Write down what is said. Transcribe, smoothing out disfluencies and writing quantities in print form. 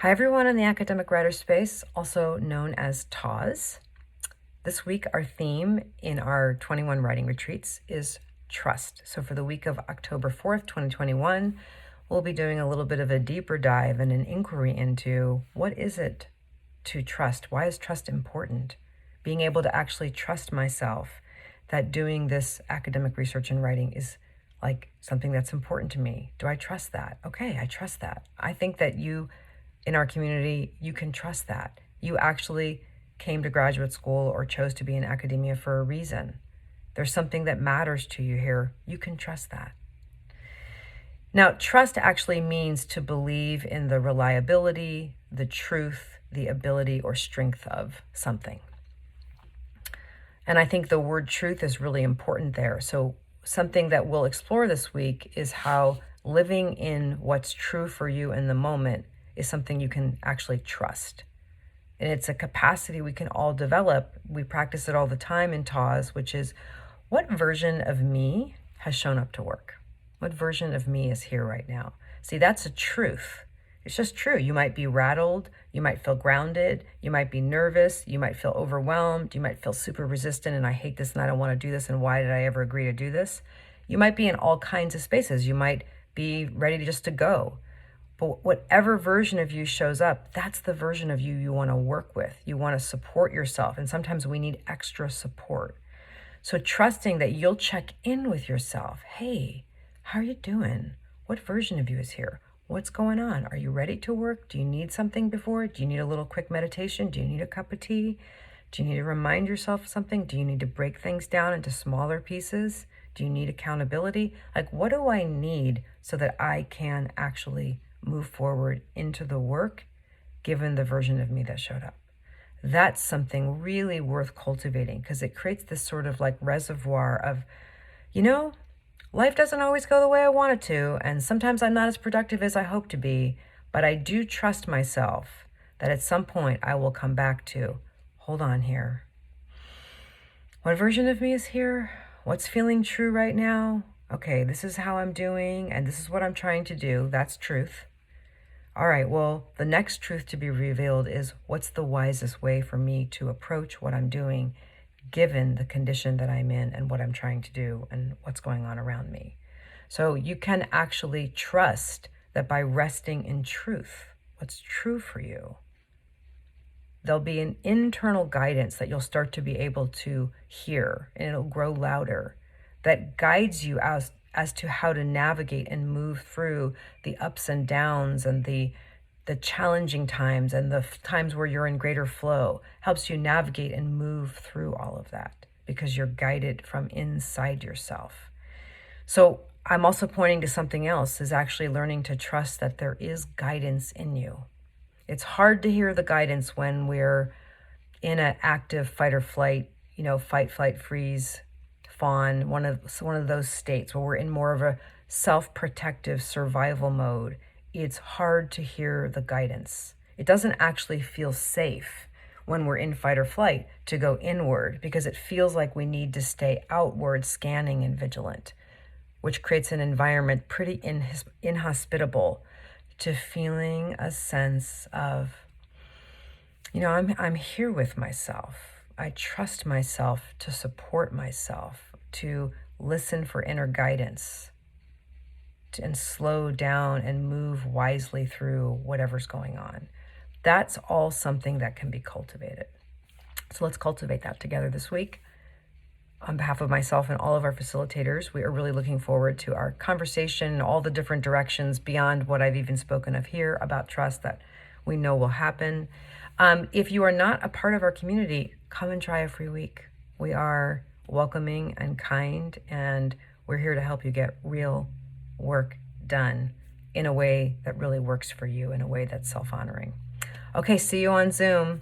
Hi, everyone in the academic writer space, also known as TAWS. This week, our theme in our 21 writing retreats is trust. So, for the week of October 4th, 2021, we'll be doing a little bit of a deeper dive and an inquiry into what is it to trust? Why is trust important? Being able to actually trust myself that doing this academic research and writing is like something that's important to me. Do I trust that? Okay, I trust that. I think that you in our community, you can trust that. You actually came to graduate school or chose to be in academia for a reason. There's something that matters to you here. You can trust that. Now, trust actually means to believe in the reliability, the truth, the ability, or strength of something. And I think the word truth is really important there. So, something that we'll explore this week is how living in what's true for you in the moment is something you can actually trust. And it's a capacity we can all develop. We practice it all the time in TAWS, which is what version of me has shown up to work? What version of me is here right now? See, that's a truth. It's just true. You might be rattled. You might feel grounded. You might be nervous. You might feel overwhelmed. You might feel super resistant and I hate this and I don't want to do this and why did I ever agree to do this? You might be in all kinds of spaces. You might be ready to just to go. But whatever version of you shows up, that's the version of you want to work with. You want to support yourself. And sometimes we need extra support. So trusting that you'll check in with yourself. Hey, how are you doing? What version of you is here? What's going on? Are you ready to work? Do you need something before? Do you need a little quick meditation? Do you need a cup of tea? Do you need to remind yourself of something? Do you need to break things down into smaller pieces? Do you need accountability? Like, what do I need so that I can actually move forward into the work given the version of me that showed up? That's something really worth cultivating because it creates this sort of like reservoir of, life doesn't always go the way I want it to, and sometimes I'm not as productive as I hope to be, but I do trust myself that at some point I will come back to, hold on here. What version of me is here? What's feeling true right now? Okay, this is how I'm doing, and this is what I'm trying to do. That's truth. All right, well, the next truth to be revealed is what's the wisest way for me to approach what I'm doing given the condition that I'm in and what I'm trying to do and what's going on around me. So you can actually trust that by resting in truth, what's true for you, there'll be an internal guidance that you'll start to be able to hear, and it'll grow louder, that guides you as to how to navigate and move through the ups and downs and the challenging times and the times where you're in greater flow, helps you navigate and move through all of that because you're guided from inside yourself. So I'm also pointing to something else, is actually learning to trust that there is guidance in you. It's hard to hear the guidance when we're in an active fight or flight, fight, flight, freeze, fawn, one of those states where we're in more of a self-protective survival mode. It's hard to hear the guidance. It doesn't actually feel safe when we're in fight or flight to go inward because it feels like we need to stay outward, scanning and vigilant, which creates an environment pretty inhospitable to feeling a sense of, I'm here with myself. I trust myself to support myself, to listen for inner guidance, and slow down and move wisely through whatever's going on. That's all something that can be cultivated. So let's cultivate that together this week. On behalf of myself and all of our facilitators, we are really looking forward to our conversation and all the different directions beyond what I've even spoken of here about trust that we know will happen. If you are not a part of our community, come and try a free week. We are welcoming and kind, and we're here to help you get real work done in a way that really works for you, in a way that's self-honoring. Okay, see you on Zoom.